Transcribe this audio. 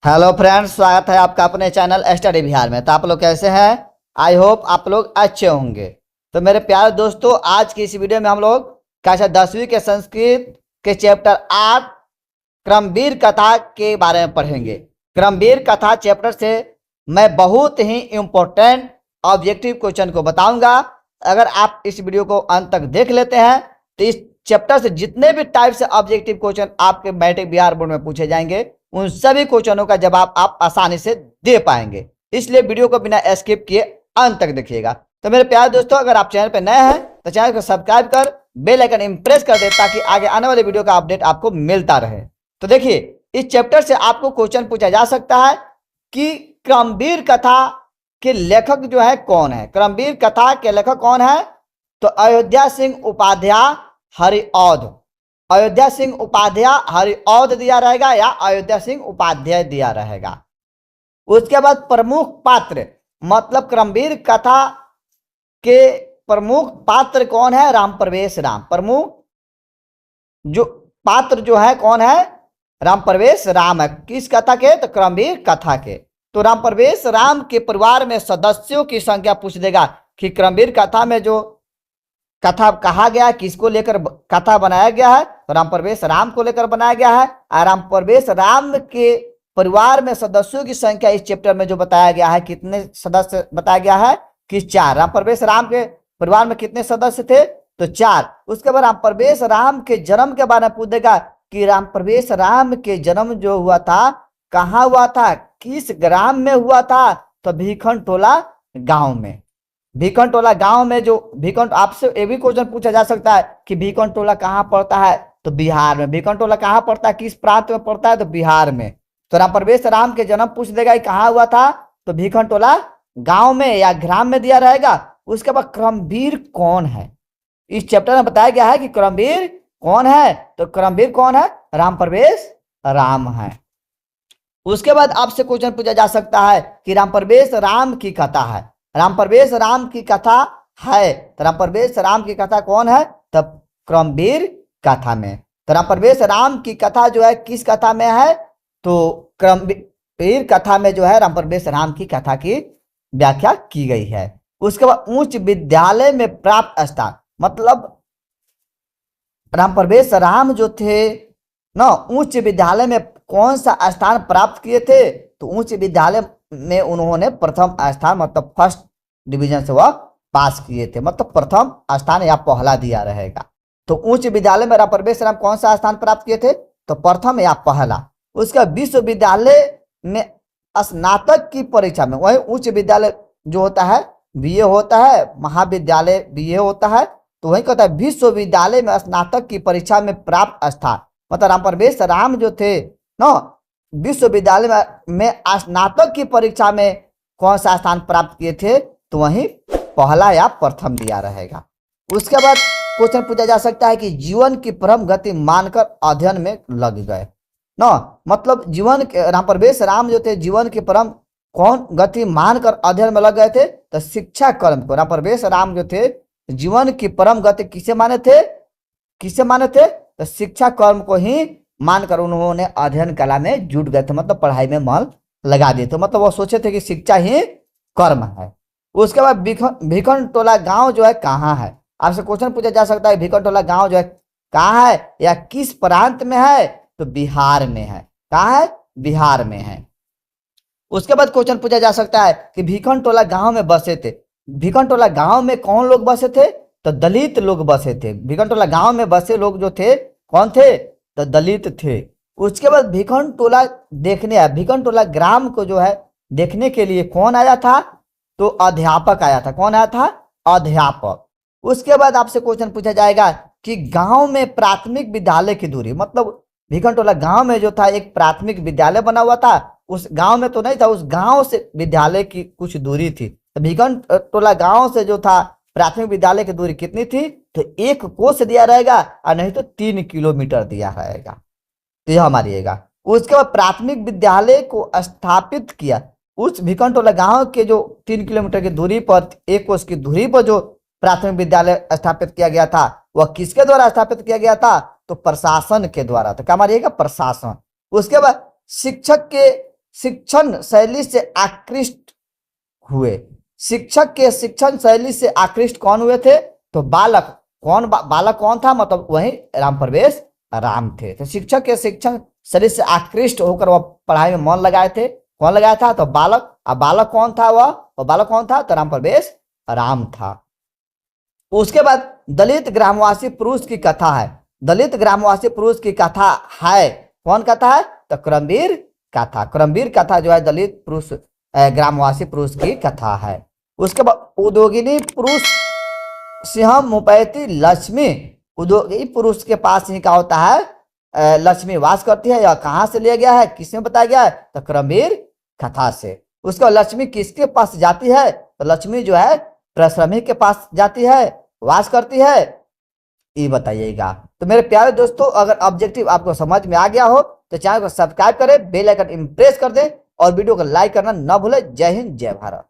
Hello friends, स्वागत है आपका अपने चैनल स्टडी बिहार में। तो आप लोग कैसे हैं? आई होप आप लोग अच्छे होंगे। तो मेरे प्यारे दोस्तों, आज की इस वीडियो में हम लोग कक्षा 10वीं के संस्कृत के चैप्टर 8 क्रमवीर कथा के बारे में पढ़ेंगे। क्रमवीर कथा चैप्टर से मैं बहुत ही इम्पोर्टेंट ऑब्जेक्टिव क्वेश्चन को बताऊंगा। अगर आप इस वीडियो को अंत तक देख लेते हैं तो इस चैप्टर से जितने भी टाइप से ऑब्जेक्टिव क्वेश्चन आपके मैट्रिक बिहार बोर्ड में पूछे जाएंगे, उन सभी क्वेश्चनों का जवाब आप आसानी से दे पाएंगे। इसलिए वीडियो को बिना स्किप किए अंत तक देखिएगा। तो मेरे प्यारे दोस्तों, अगर आप चैनल पर नए हैं तो चैनल को सब्सक्राइब कर बेल आइकन इंप्रेस कर दे ताकि आगे आने वाले वीडियो का अपडेट आपको मिलता रहे। तो देखिए, इस चैप्टर से आपको क्वेश्चन पूछा जा सकता है कि क्रमवीर कथा के लेखक जो है कौन है। क्रमवीर कथा के लेखक कौन है? तो अयोध्या सिंह उपाध्याय हरिऔध। अयोध्या सिंह उपाध्याय हरिऔध दिया रहेगा या अयोध्या सिंह उपाध्याय दिया रहेगा। उसके बाद प्रमुख पात्र, मतलब क्रमवीर कथा के प्रमुख पात्र कौन है? राम प्रवेश राम। प्रमुख जो पात्र जो है कौन है? राम प्रवेश राम है। किस कथा के? तो क्रमवीर कथा के। तो राम प्रवेश राम के परिवार में सदस्यों की संख्या पूछ देगा कि क्रमवीर कथा में जो कथा कहा गया, किसको लेकर कथा बनाया गया है? तो राम प्रवेश राम को लेकर बनाया गया है। और राम प्रवेश राम के परिवार में सदस्यों की संख्या इस चैप्टर में जो बताया गया है, कितने सदस्य बताया गया है कि 4। राम प्रवेश राम के परिवार में कितने सदस्य थे? तो 4। उसके बाद राम प्रवेश राम के जन्म के बारे में पूछ देगा कि राम प्रवेश राम के जन्म जो हुआ था कहाँ हुआ था, किस ग्राम में हुआ था? तो भीखन टोला गांव में। भीखन टोला गांव में जो भीखन, आपसे ये भी क्वेश्चन पूछा जा सकता है कि भीखन टोला कहाँ पड़ता है? तो बिहार में। भीखन टोला कहाँ पड़ता है, किस प्रांत में पड़ता है? तो बिहार में। तो राम प्रवेश राम के जन्म पूछ देगा कहाँ हुआ था? तो भीखन टोला गांव में या ग्राम में दिया रहेगा। उसके बाद क्रमवीर कौन है? इस चैप्टर में बताया गया है कि क्रमवीर कौन है। तो क्रमवीर कौन है? राम प्रवेश राम है। उसके बाद आपसे क्वेश्चन पूछा जा सकता है कि राम प्रवेश राम की कथा है। राम प्रवेश राम की कथा है, तो राम प्रवेश राम की कथा कौन है? तब क्रमवीर कथा में। तो राम प्रवेश राम की कथा जो है किस कथा में है? तो क्रमवीर कथा में जो है राम प्रवेश राम की कथा की व्याख्या की गई है। उसके बाद उच्च विद्यालय में प्राप्त स्थान, मतलब राम प्रवेश राम जो थे ना, उच्च विद्यालय में कौन सा स्थान प्राप्त किए थे? तो उच्च विद्यालय में उन्होंने प्रथम स्थान, मतलब फर्स्ट डिवीजन से वह पास किए थे, मतलब प्रथम स्थान या पहला दिया रहेगा। तो उच्च विद्यालय में राम प्रवेश राम कौन सा स्थान प्राप्त किए थे? तो प्रथम या पहला। उसका विश्वविद्यालय में स्नातक की परीक्षा में, वही उच्च विद्यालय जो होता है बीए होता है, महाविद्यालय बीए होता है, तो वही कहता है विश्वविद्यालय में स्नातक की परीक्षा में प्राप्त स्थान, मतलब राम प्रवेश राम जो थे ना, विश्वविद्यालय में स्नातक की परीक्षा में कौन सा स्थान प्राप्त किए थे? तो वही पहला या प्रथम दिया रहेगा। उसके बाद क्वेश्चन पूछा जा सकता है कि जीवन की परम गति मानकर अध्ययन में लग गए ना, मतलब जीवन के राम प्रवेश राम जो थे जीवन की परम कौन गति मानकर अध्ययन में लग गए थे? तो शिक्षा कर्म को। राम प्रवेश राम जो थे जीवन की परम गति किसे माने थे? किसे माने थे? तो शिक्षा कर्म को ही मानकर उन्होंने अध्ययन कला में जुट गए थे, मतलब पढ़ाई में मन लगा दिए थे, मतलब वो सोचे थे कि शिक्षा ही कर्म है। उसके बाद भीखन टोला गांव जो है कहाँ है? आपसे क्वेश्चन पूछा जा सकता है भीखन टोला गांव जो है कहाँ है या किस प्रांत में है? तो बिहार में है। कहाँ है? बिहार में है। उसके बाद क्वेश्चन पूछा जा सकता है कि भीखन टोला गांव में बसे थे। भीखन टोला गांव में कौन लोग बसे थे? तो दलित लोग बसे थे। भीखन टोला गांव में बसे लोग जो थे कौन थे? तो दलित थे। उसके बाद भीखन टोला देखने आया, भीखन टोला ग्राम को जो है देखने के लिए कौन आया था? तो अध्यापक आया था। कौन आया था? अध्यापक। उसके बाद आपसे क्वेश्चन पूछा जाएगा कि गांव में प्राथमिक विद्यालय की दूरी, मतलब भीखन टोला गांव में जो था एक प्राथमिक विद्यालय बना हुआ था, उस गांव में तो नहीं था, उस गांव से विद्यालय की कुछ दूरी थी। तो भीखन टोला गांव से जो था प्राथमिक विद्यालय की दूरी कितनी थी? तो 1 कोस दिया रहेगा और नहीं तो 3 किलोमीटर दिया रहेगा। तो यह मारिएगा। उसके बाद प्राथमिक विद्यालय को स्थापित किया उस भीखन टोला गांव के जो 3 किलोमीटर की दूरी पर, 1 कोस की दूरी पर जो प्राथमिक विद्यालय स्थापित किया गया था, वह किसके द्वारा स्थापित किया गया था? तो प्रशासन के द्वारा। तो क्या मारिएगा? प्रशासन। उसके बाद शिक्षक के शिक्षण शैली से आकृष्ट हुए। शिक्षक के शिक्षण शैली से आकृष्ट कौन हुए थे? तो बालक। बालक कौन था? मतलब वही राम प्रवेश राम थे। तो शिक्षक के शिक्षण शैली से आकृष्ट होकर वह पढ़ाई में मन लगाए थे। कौन लगाया था? तो बालक। अब बालक कौन था? वह बालक कौन था? तो राम प्रवेश राम था। उसके बाद दलित ग्रामवासी पुरुष की कथा है। दलित ग्रामवासी पुरुष की कथा है। कौन कथा है? तो क्रमवीर कथा। क्रमवीर कथा जो है दलित पुरुष ग्रामवासी पुरुष की कथा है। उसके बाद उद्योगिनी पुरुष सिंह मुपैती लक्ष्मी। उद्योगी पुरुष के पास ही क्या होता है? लक्ष्मी वास करती है। यह कहाँ से लिया गया है? किसमें बताया गया है? तो क्रमवीर कथा से। उसके बाद लक्ष्मी किसके पास जाती है? तो लक्ष्मी जो है प्रश्रमी के पास जाती है, वास करती है। ये बताइएगा। तो मेरे प्यारे दोस्तों, अगर ऑब्जेक्टिव आपको समझ में आ गया हो तो चैनल को सब्सक्राइब करें, बेल आइकन प्रेस कर दें और वीडियो को लाइक करना ना भूलें। जय हिंद, जय भारत।